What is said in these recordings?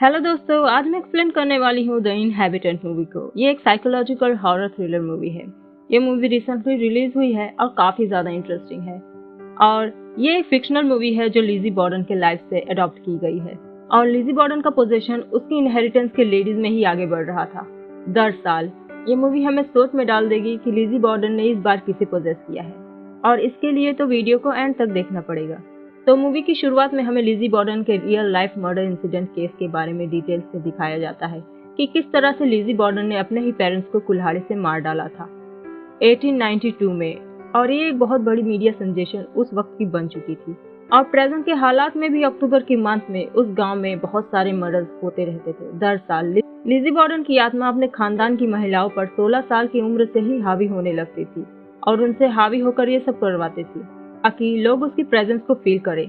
Hello दोस्तों, आज मैं एक्सप्लेन करने वाली हूँ द इनहैबिटेंट मूवी को। ये एक साइकोलॉजिकल हॉरर थ्रिलर मूवी है। ये मूवी रिसेंटली रिलीज हुई है और काफ़ी ज़्यादा इंटरेस्टिंग है। और ये एक फिक्शनल मूवी है जो लिज़ी बॉर्डन के लाइफ से अडॉप्ट की गई है। और लिज़ी बॉर्डन का पोजीशन उसकी इनहेरिटेंस के लेडीज में ही आगे बढ़ रहा था। दरअसल ये मूवी हमें सोच में डाल देगी कि लिज़ी बॉर्डन ने इस बार किसे पोजेस किया है, और इसके लिए तो वीडियो को एंड तक देखना पड़ेगा। तो मूवी की शुरुआत में हमें लिज़ी बॉर्डन के real life murder incident case के बारे में डिटेल्स से दिखाया जाता है कि किस तरह से लिज़ी बॉर्डन ने अपने ही पेरेंट्स को कुल्हाड़ी से मार डाला था 1892 में। और ये एक बहुत बड़ी मीडिया सेंसेशन उस वक्त की बन चुकी थी। और प्रेजेंट के हालात में भी अक्टूबर के मंथ में उस गांव में बहुत सारे मर्डर्स होते रहते थे। दरअसल लिज़ी बॉर्डन की आत्मा अपने खानदान की महिलाओं पर 16 साल की उम्र से ही हावी होने लगती थी और उनसे हावी होकर ये सब करवाती थी ताकि लोग उसकी प्रेजेंस को फील करें।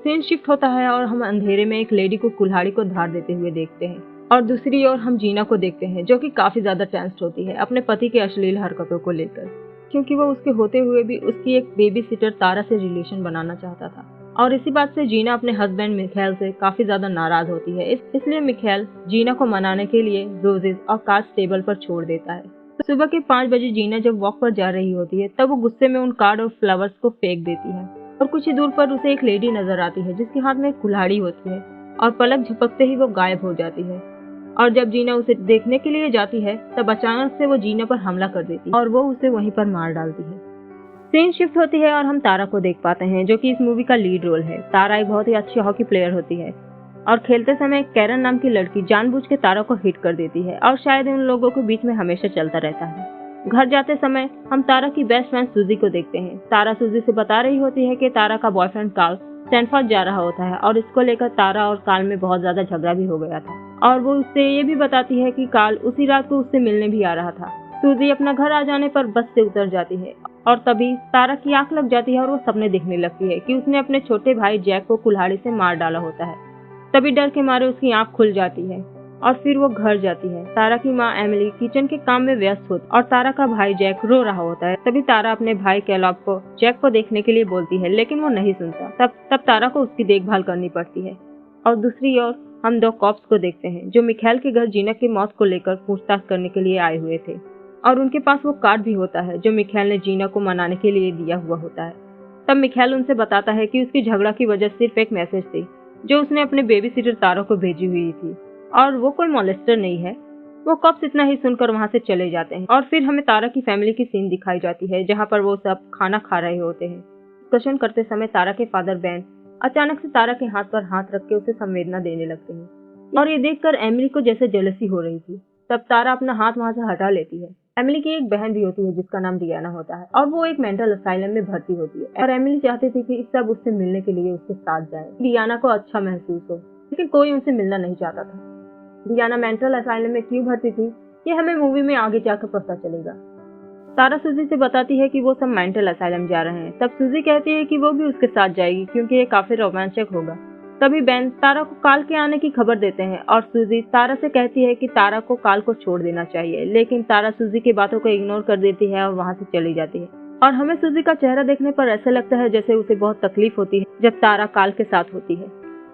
सीन शिफ्ट होता है और हम अंधेरे में एक लेडी को कुल्हाड़ी को धार देते हुए देखते हैं, और दूसरी ओर हम जीना को देखते हैं जो कि काफी ज्यादा टेंस्ड होती है अपने पति के अश्लील हरकतों को लेकर, क्योंकि वो उसके होते हुए भी उसकी एक बेबी सिटर तारा से रिलेशन बनाना चाहता था। और इसी बात से जीना अपने हस्बैंड मिखाएल से काफी ज्यादा नाराज होती है। इसलिए मिखाएल जीना को मनाने के लिए रोजेस और कार्ड्स टेबल पर छोड़ देता है। सुबह के 5 बजे जीना जब वॉक पर जा रही होती है तब वो गुस्से में उन कार्ड और फ्लावर्स को फेंक देती है, और कुछ ही दूर पर उसे एक लेडी नजर आती है जिसके हाथ में एक कुल्हाड़ी होती है, और पलक झपकते ही वो गायब हो जाती है। और जब जीना उसे देखने के लिए जाती है तब अचानक से वो जीना पर हमला कर देती है और वो उसे वहीं पर मार डालती है। सीन शिफ्ट होती है और हम तारा को देख पाते हैं जो कि इस मूवी का लीड रोल है। तारा एक बहुत ही अच्छी हॉकी प्लेयर होती है और खेलते समय कैरन नाम की लड़की जानबूझ के तारा को हिट कर देती है, और शायद उन लोगों के बीच में हमेशा चलता रहता है। घर जाते समय हम तारा की बेस्ट फ्रेंड सूजी को देखते हैं। तारा सूजी से बता रही होती है कि तारा का बॉयफ्रेंड कार्ल स्टैनफोर्ड जा रहा होता है, और इसको लेकर तारा और कार्ल में बहुत ज्यादा झगड़ा भी हो गया था। और वो उससे ये भी बताती है कि कार्ल उसी रात को उससे मिलने भी आ रहा था। सूजी अपना घर आ जाने पर बस से उतर जाती है और तभी तारा की आंख लग जाती है और वो सपने देखने लगती है कि उसने अपने छोटे भाई जैक को कुल्हाड़ी से मार डाला होता है। तभी डर के मारे उसकी आंख खुल जाती है और फिर वो घर जाती है। तारा की माँ एमिली किचन के काम में व्यस्त होती और तारा का भाई जैक रो रहा होता है। तभी तारा अपने भाई कैलॉब को जैक को देखने के लिए बोलती है, लेकिन वो नहीं सुनता। तब तारा को उसकी देखभाल करनी पड़ती है। और दूसरी ओर हम 2 कॉप्स को देखते हैं जो मिखाएल के घर जीना की मौत को लेकर पूछताछ करने के लिए आए हुए थे, और उनके पास वो कार्ड भी होता है जो मिखाएल ने जीना को मनाने के लिए दिया हुआ होता है। तब मिखाएल उनसे बताता है कि उसकी झगड़ा की वजह सिर्फ एक मैसेज थी जो उसने अपने बेबी सिटर तारा को भेजी हुई थी, और वो कोई मॉलेस्टर नहीं है। वो कॉप्स इतना ही सुनकर वहां से चले जाते हैं, और फिर हमें तारा की फैमिली की सीन दिखाई जाती है जहां पर वो सब खाना खा रहे होते हैं। डिस्कशन करते समय तारा के फादर बैन अचानक से तारा के हाथ पर हाथ रख के उसे संवेदना देने लगते हैं, और ये देखकर एमिली को जैसे जेलसी हो रही थी। तब तारा अपना हाथ वहां से हटा लेती है। एमिली की एक बहन भी होती है जिसका नाम डियाना होता है, और वो एक मेंटल असाइलम में भर्ती होती है, और एमिली चाहती थी कि सब उससे मिलने के लिए उसके साथ जाए, डियाना को अच्छा महसूस हो, लेकिन कोई उनसे मिलना नहीं चाहता था। डियाना मेंटल असाइलम में क्यों भर्ती थी ये हमें मूवी में आगे जाकर पता चलेगा। तारा सूजी से बताती है कि वो सब मेंटल असाइलम जा रहे हैं। तब सूजी कहती है कि वो भी उसके साथ जाएगी क्योंकि ये काफी रोमांचक होगा। तभी बैन तारा को काल के आने की खबर देते हैं, और सूजी तारा से कहती है कि तारा को काल को छोड़ देना चाहिए, लेकिन तारा सूजी की बातों को इग्नोर कर देती है और वहां से चली जाती है। और हमें सूजी का चेहरा देखने पर ऐसा लगता है जैसे उसे बहुत तकलीफ होती है जब तारा काल के साथ होती है।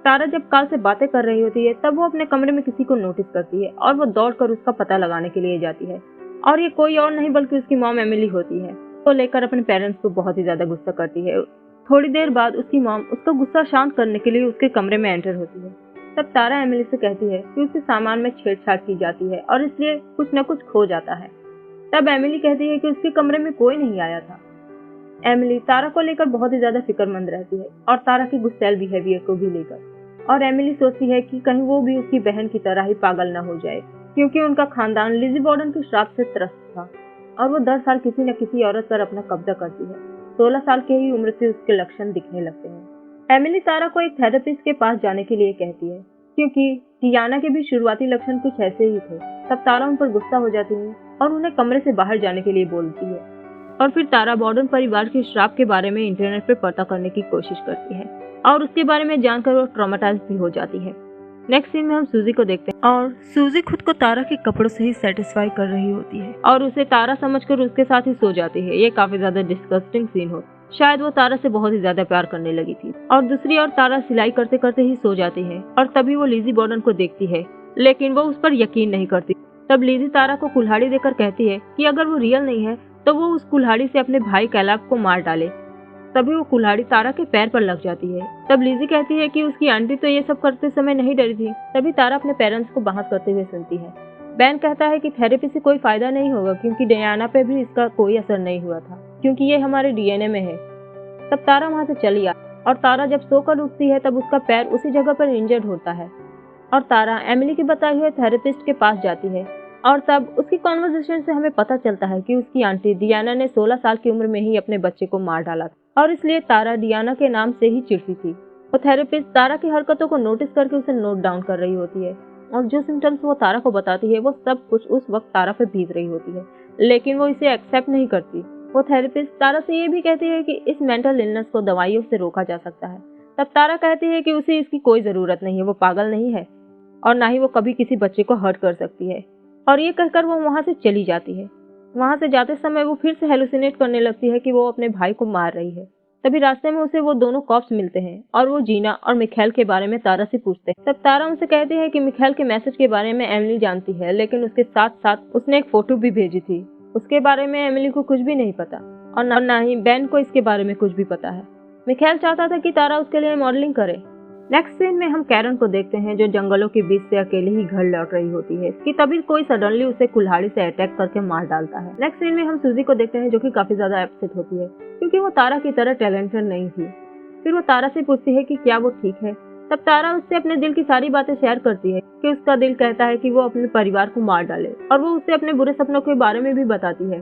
तारा जब काल से बातें कर रही होती है तब वो अपने कमरे में किसी को नोटिस करती है, और वो दौड़कर उसका पता लगाने के लिए जाती है, और ये कोई और नहीं बल्कि उसकी मॉम एमिली होती है। तो लेकर अपने पेरेंट्स को बहुत ही ज्यादा गुस्सा करती है। थोड़ी देर बाद उसकी मॉम उसका गुस्सा शांत करने के लिए उसके कमरे में एंटर होती है। तब तारा एमिली से कहती है कि उसके सामान में छेड़छाड़ की जाती है और इसलिए कुछ न कुछ खो जाता है। तब एमिली कहती है कि उसके कमरे में कोई नहीं आया था। एमिली तारा को लेकर बहुत ही ज्यादा फिक्रमंद रहती है, और तारा की गुस्सैल बिहेवियर को भी लेकर। और एमिली सोचती है कि कहीं वो भी उसकी बहन की तरह ही पागल न हो जाए, क्योंकि उनका खानदान लिज़ी बॉर्डन के श्राप से त्रस्त था, और वो 10 साल किसी न किसी औरत पर अपना कब्जा करती है। 16 साल की ही उम्र से उसके लक्षण दिखने लगते हैं। एमिली तारा को एक थेरेपिस्ट के पास जाने के लिए कहती है, क्योंकि डियाना के भी शुरुआती लक्षण कुछ ऐसे ही थे। तब तारा उन पर गुस्सा हो जाती है और उन्हें कमरे से बाहर जाने के लिए बोलती है, और फिर तारा बॉर्डन परिवार के श्राप के बारे में इंटरनेट पर पता करने की कोशिश करती है, और उसके बारे में जानकर वो ट्रॉमेटाइज भी हो जाती है। नेक्स्ट सीन में हम सूजी को देखते हैं, और सूजी खुद को तारा के कपड़ों से ही सेटिस्फाई कर रही होती है और उसे तारा समझकर उसके साथ ही सो जाती है। ये काफी ज्यादा डिस्गस्टिंग सीन हो। शायद वो तारा से बहुत ही ज्यादा प्यार करने लगी थी। और दूसरी ओर तारा सिलाई करते करते ही सो जाती है और तभी वो लिज़ी बॉर्डन को देखती है, लेकिन वो उस पर यकीन नहीं करती। तब लिज़ी तारा को कुल्हाड़ी देकर कहती है कि अगर वो रियल नहीं है तो वो उस कुल्हाड़ी से अपने भाई कैलाब को मार डाले। तभी वो कुल्हाड़ी तारा के पैर पर लग जाती है। तब लिज़ी कहती है कि उसकी आंटी तो ये सब करते समय नहीं डरी थी। तभी तारा अपने पेरेंट्स को बहस करते हुए सुनती है। बेन कहता है कि थेरेपी से कोई फायदा नहीं होगा क्योंकि डियाना पे भी इसका कोई असर नहीं हुआ था, क्योंकि ये हमारे डीएनए में है। तब तारा वहाँ से चली आती और तारा जब सोकर उठती है तब उसका पैर उसी जगह पर इंजर्ड होता है और तारा एमिली के बताए हुए थेरेपिस्ट के पास जाती है। और तब उसकी कॉन्वर्सेशन से हमें पता चलता है कि उसकी आंटी डियाना ने 16 साल की उम्र में ही अपने बच्चे को मार डाला था और इसलिए तारा डियाना के नाम से ही चिढ़ती थी। वो थेरेपिस्ट तारा की हरकतों को नोटिस करके उसे नोट डाउन कर रही होती है और जो सिम्टम्स वो तारा को बताती है वो सब कुछ उस वक्त तारा पे बीत रही होती है, लेकिन वो इसे एक्सेप्ट नहीं करती। वो थेरेपिस्ट तारा से ये भी कहती है कि इस मेंटल इलनेस को दवाइयों से रोका जा सकता है। तब तारा कहती है कि उसे इसकी कोई ज़रूरत नहीं है, वो पागल नहीं है और ना ही वो कभी किसी बच्चे को हर्ट कर सकती है। और ये कहकर वो वहाँ से चली जाती है। वहाँ से जाते समय वो फिर से हेलुसिनेट करने लगती है कि वो अपने भाई को मार रही है। तभी रास्ते में उसे वो दोनों कॉप्स मिलते हैं और वो जीना और मिखाइल के बारे में तारा से पूछते हैं। तब तारा उनसे कहती है कि मिखाइल के मैसेज के बारे में एमिली जानती है, लेकिन उसके साथ साथ उसने एक फोटो भी भेजी थी। उसके बारे में एमिली को कुछ भी नहीं पता और ना ही बेन को इसके बारे में कुछ भी पता है। मिखाइल चाहता था कि तारा उसके लिए मॉडलिंग करे। नेक्स्ट सीन में हम कैरन को देखते हैं जो जंगलों के बीच से अकेले ही घर लौट रही होती है कि तभी कोई सडनली उसे कुल्हाड़ी से अटैक करके मार डालता है। नेक्स्ट सीन में हम सूजी को देखते हैं जो कि काफी ज्यादा अपसेट होती है क्योंकि वो तारा की तरह टैलेंटेड नहीं थी। फिर वो तारा से पूछती है कि क्या वो ठीक है। तब तारा उससे अपने दिल की सारी बातें शेयर करती है कि उसका दिल कहता है कि वो अपने परिवार को मार डाले और वो उससे अपने बुरे सपनों के बारे में भी बताती है।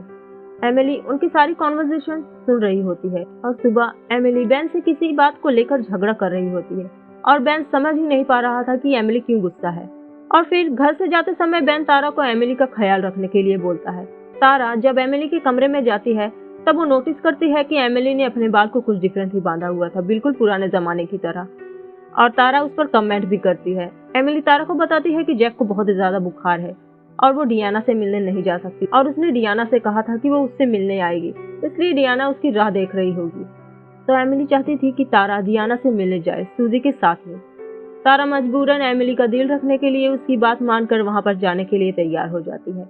एमिली उनकी सारी कॉन्वर्सेशन सुन रही होती है और सुबह एमिली बेन से किसी बात को लेकर झगड़ा कर रही होती है और बेन समझ ही नहीं पा रहा था कि एमिली क्यों गुस्सा है। और फिर घर से जाते समय बेन तारा को एमिली का ख्याल रखने के लिए बोलता है। तारा जब एमिली के कमरे में जाती है तब वो नोटिस करती है कि एमिली ने अपने बाल को कुछ डिफरेंट ही बांधा हुआ था, बिल्कुल पुराने जमाने की तरह। और तारा उस पर कमेंट भी करती है। एमिली तारा को बताती है कि जैक को बहुत ज्यादा बुखार है और वो डियाना से मिलने नहीं जा सकती और उसने डियाना से कहा था कि वो उससे मिलने आएगी, इसलिए डियाना उसकी राह देख रही होगी। तो एमिली चाहती थी कि तारा डियाना से मिलने जाए सूजी के साथ में। तारा मजबूरन एमिली का दिल रखने के लिए उसकी बात मानकर वहां पर जाने के लिए तैयार हो जाती है।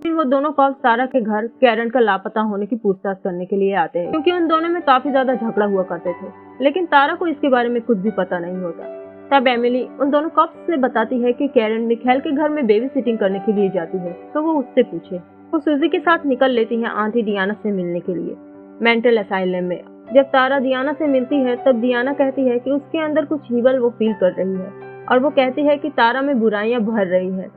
फिर वो दोनों कॉप्स तारा के घर कैरन का लापता होने की पूछताछ करने के लिए आते हैं क्योंकि उन दोनों में काफी ज्यादा झगड़ा हुआ करते थे, लेकिन तारा को इसके बारे में कुछ भी पता नहीं होता। तब एमिली उन दोनों कॉप्स से बताती है कि कैरन मिखाइल के घर में बेबी सिटिंग करने के लिए जाती है, तो वो उससे पूछे। वो सूजी के साथ निकल लेती है आंटी डियाना से मिलने के लिए मेंटल असाइलम में। जब तारा डियाना से मिलती है तब डियाना कहती है कि उसके अंदर कुछ ईवल वो फील कर रही है और वो कहती है कि तारा में बुराइयां भर रही है।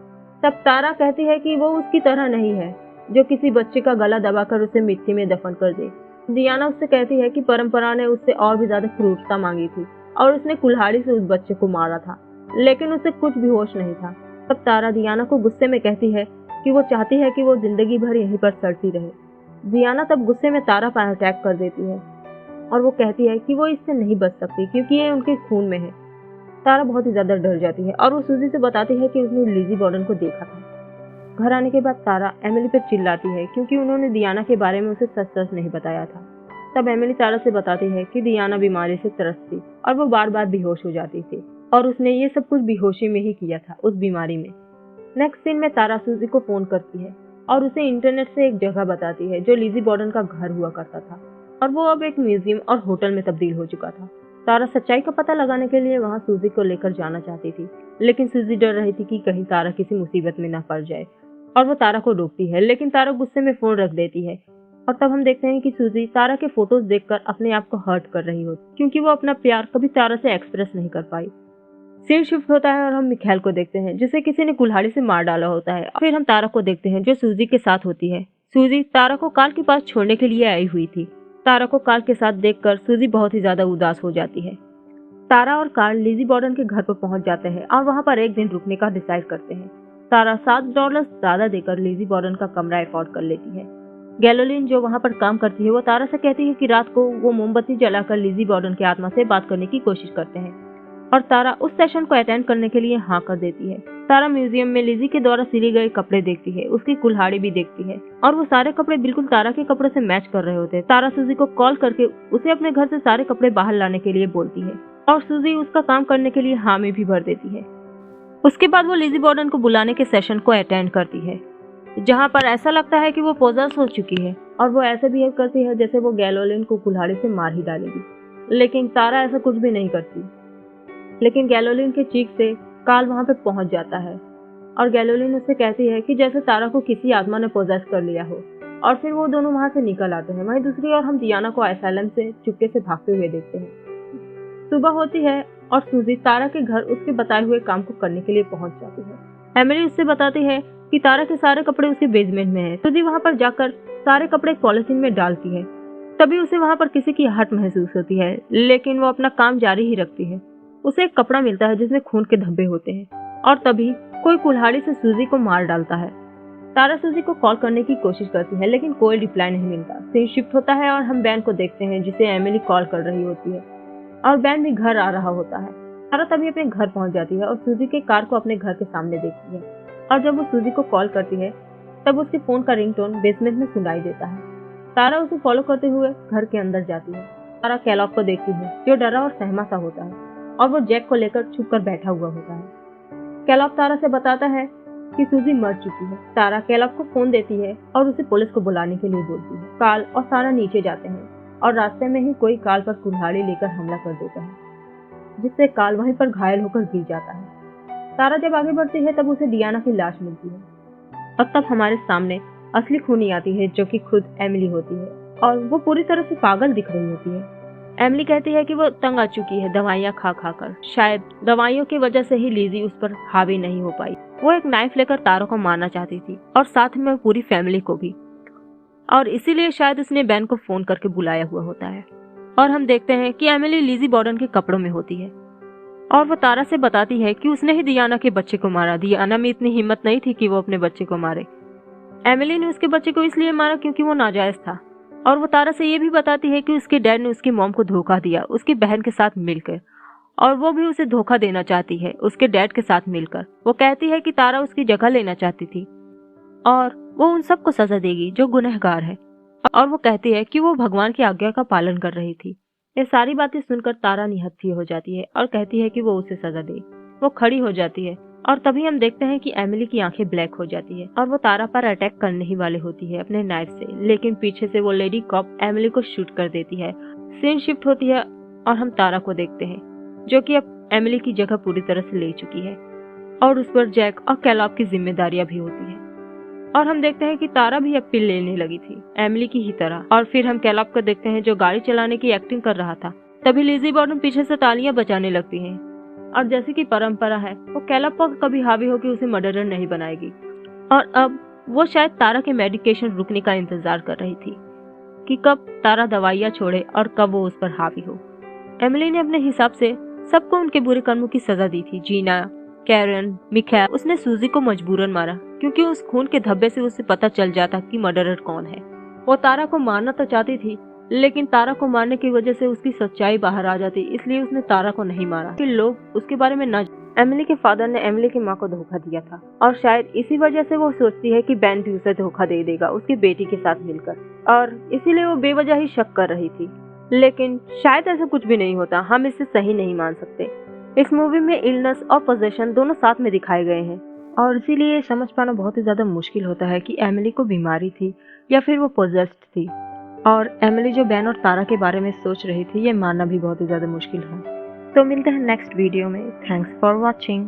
तब तारा कहती है कि वो उसकी तरह नहीं है जो किसी बच्चे का गला दबाकर उसे मिट्टी में दफन कर दे। डियाना उससे कहती है कि परंपरा ने उससे और भी ज्यादा क्रूरता मांगी थी और उसने कुल्हाड़ी से उस बच्चे को मारा था, लेकिन उसे कुछ भी होश नहीं था। तब तारा डियाना को गुस्से में कहती है कि वो चाहती है कि वो जिंदगी भर यहीं पर सड़ती रहे। डियाना तब गुस्से में तारा पर अटैक कर देती है और वो कहती है कि वो इससे नहीं बच सकती क्योंकि ये उनके खून में है। तारा बहुत ही ज्यादा डर जाती है और वो सूजी से बताती है कि उसने लिज़ी बॉर्डन को देखा था। घर आने के बाद तारा एमिली पर चिल्लाती है क्योंकि उन्होंने डियाना के बारे में उसे सच सच नहीं बताया था। तब एमिली तारा से बताती है कि डियाना बीमारी से त्रस्त थी और वो बार बार बेहोश हो जाती थी और उसने ये सब कुछ बेहोशी में ही किया था उस बीमारी में। नेक्स्ट सीन में तारा सूजी को फोन करती है और उसे इंटरनेट से एक जगह बताती है जो लिज़ी बॉर्डन का घर हुआ करता था और वो अब एक म्यूजियम और होटल में तब्दील हो चुका था। तारा सच्चाई का पता लगाने के लिए वहां सूजी को लेकर जाना चाहती थी, लेकिन सूजी डर रही थी कि कहीं तारा किसी मुसीबत में न पड़ जाए और वो तारा को रोकती है, लेकिन तारा गुस्से में फोन रख देती है। और तब हम देखते हैं कि सूजी तारा के फोटोज देखकर अपने आप को हर्ट कर रही होती क्योंकि वो अपना प्यार कभी तारा से एक्सप्रेस नहीं कर पाई। सीन शिफ्ट होता है और हम मिखाइल को देखते हैं जिसे किसी ने कुल्हाड़ी से मार डाला होता है। फिर हम तारा को देखते हैं जो सूजी के साथ होती है। सूजी तारा को कार्ल के पास छोड़ने के लिए आई हुई थी। तारा को कार्ल के साथ देखकर सूजी बहुत ही ज्यादा उदास हो जाती है। तारा और कार्ल लिज़ी बॉर्डन के घर पर पहुंच जाते हैं और वहां पर एक दिन रुकने का डिसाइड करते हैं। तारा $7 ज्यादा देकर लिज़ी बॉर्डन का कमरा अफोर्ड कर लेती है। गैलोलिन जो वहां पर काम करती है वो तारा से कहती है कि रात को वो मोमबत्ती जलाकर लिज़ी बॉर्डन की आत्मा से बात करने की कोशिश करते हैं। और तारा उस सेशन को अटेंड करने के लिए हाँ कर देती है। तारा म्यूजियम में लिजी के द्वारा सिले गए कपड़े देखती है, उसकी कुल्हाड़ी भी देखती है और वो सारे कपड़े बिल्कुल तारा के कपड़ों से मैच कर रहे होते हैं। तारा सूजी को कॉल करके उसे अपने घर से सारे कपड़े बाहर लाने के लिए बोलती है और सूजी उसका काम करने के लिए हामी भी भर देती है। उसके बाद वो लिजी बॉर्डन को बुलाने के सेशन को अटेंड करती है, जहाँ पर ऐसा लगता है कि वो पोजेस हो चुकी है और वो ऐसे बिहेव करती है जैसे वो गैलोलिन को कुल्हाड़ी से मार ही डालेगी। लेकिन तारा ऐसा कुछ भी नहीं करती। लेकिन गैलोलिन के चीख से काल वहाँ पे पहुँच जाता है और गैलोलिन उससे कहती है कि जैसे तारा को किसी आत्मा ने पोजेस कर लिया हो, और फिर वो दोनों वहाँ से निकल आते हैं। वहीं दूसरी ओर हम डियाना को एसाइलम से चुपके से भागते हुए देखते हैं। सुबह होती है और सूजी तारा के घर उसके बताए हुए काम को करने के लिए पहुंच जाती है। एमिली उससे बताती है कि तारा के सारे कपड़े उसके बेसमेंट में हैं। सूजी वहां पर जाकर सारे कपड़े पॉलिथीन में डालती है। तभी उसे वहां पर किसी की आहट महसूस होती है, लेकिन वो अपना काम जारी ही रखती है। उसे एक कपड़ा मिलता है जिसमें खून के धब्बे होते हैं और तभी कोई कुल्हाड़ी से सूजी को मार डालता है। तारा सूजी को कॉल करने की कोशिश करती है, लेकिन कोई रिप्लाई नहीं मिलता। सीन शिफ्ट होता है और हम बैन को देखते हैं जिसे एमिली कॉल कर रही होती है और बैन भी घर आ रहा होता है। तारा तभी अपने घर पहुंच जाती है और सूजी के कार को अपने घर के सामने देखती है और जब वो सूजी को कॉल करती है तब उसके फोन का रिंगटोन बेसमेंट में सुनाई देता है। तारा उसे फॉलो करते हुए घर के अंदर जाती है। तारा कैलॉब को देखती है जो डरा और सहमा सा होता है और वो जैक को लेकर छुप कर बैठा हुआ होता है। कैलॉब तारा से बताता है कि सूजी मर चुकी है। तारा कैलॉब को फोन देती है और उसे पुलिस को बुलाने के लिए बोलती है। काल और तारा नीचे जाते हैं और रास्ते में ही कोई काल पर कुल्हाड़ी लेकर हमला कर देता है, जिससे काल वहीं पर घायल होकर गिर जाता है। तारा जब आगे बढ़ती है तब उसे डियाना की लाश मिलती है और तब हमारे सामने असली खूनी आती है जो कि खुद एमिली होती है और वो पूरी तरह से पागल दिख रही होती है। एमिली कहती है कि वो तंग आ चुकी है दवाइयाँ खा खा कर। शायद दवाइयों की वजह से ही लिजी उस पर हावी नहीं हो पाई। वो एक नाइफ लेकर तारा को मारना चाहती थी और साथ में पूरी फैमिली को भी, और इसीलिए शायद उसने बैन को फोन करके बुलाया हुआ होता है। और हम देखते हैं कि एमिली लिजी बॉर्डन के कपड़ों में होती है और वो तारा से बताती है कि उसने ही डियाना के बच्चे को मारा। डियाना में इतनी हिम्मत नहीं थी कि वो अपने बच्चे को मारे। एमिली ने उसके बच्चे को इसलिए मारा क्योंकि वो नाजायज था। और वो तारा से ये भी बताती है कि उसके डैड ने उसकी मॉम को धोखा दिया उसकी बहन के साथ मिलकर, और वो भी उसे धोखा देना चाहती है उसके डैड के साथ मिलकर। वो कहती है कि तारा उसकी जगह लेना चाहती थी और वो उन सबको सजा देगी जो गुनहगार है, और वो कहती है कि वो भगवान की आज्ञा का पालन कर रही थी। ये सारी बातें सुनकर तारा निहत्थी हो जाती है और कहती है कि वो उसे सजा दे। वो खड़ी हो जाती है और तभी हम देखते हैं कि एमिली की आंखें ब्लैक हो जाती है और वो तारा पर अटैक करने ही वाली होती है अपने नाइफ से, लेकिन पीछे से वो लेडी कॉप एमिली को शूट कर देती है। सीन शिफ्ट होती है और हम तारा को देखते हैं जो कि अब एमिली की जगह पूरी तरह से ले चुकी है और उस पर जैक और कैलॉब की जिम्मेदारियां भी होती है। और हम देखते हैं कि तारा भी अब पिल लेने लगी थी एमिली की ही तरह। और फिर हम कैलॉब को देखते हैं जो गाड़ी चलाने की एक्टिंग कर रहा था। तभी लिजी बॉर्डन पीछे से तालियां बजाने लगती हैं और जैसे कि परंपरा है वो कैलॉब पर कभी हावी होकर उसे मर्डरर नहीं बनाएगी। और अब वो शायद तारा के मेडिकेशन रुकने का इंतजार कर रही थी कि कब तारा दवाइयां छोड़े और कब वो उस पर हावी हो। एमिली ने अपने हिसाब से सबको उनके बुरे कर्मों की सजा दी थी। जीना, कैरन, मिखाएल। उसने सूजी को मजबूरन मारा क्योंकि उस खून के धब्बे से उसे पता चल जाता कि मर्डरर कौन है। वो तारा को मारना तो चाहती थी, लेकिन तारा को मारने की वजह से उसकी सच्चाई बाहर आ जाती, इसलिए उसने तारा को नहीं मारा कि लोग उसके बारे में न। एमिली के फादर ने एमिली की माँ को धोखा दिया था और शायद इसी वजह से वो सोचती है कि बैन भी उसे धोखा दे देगा उसकी बेटी के साथ मिलकर, और इसीलिए वो बेवजह ही शक कर रही थी। लेकिन शायद ऐसा कुछ भी नहीं होता। हम इसे सही नहीं मान सकते। इस मूवी में इलनेस और पोजेशन दोनों साथ में दिखाए गए हैं और इसीलिए समझ पाना बहुत ही ज्यादा मुश्किल होता है कि एमिली को बीमारी थी या फिर वो पोजेस्ड थी। और एमिली जो बैन और तारा के बारे में सोच रही थी ये मानना भी बहुत ही ज्यादा मुश्किल है। तो मिलते हैं नेक्स्ट वीडियो में। Thanks for watching.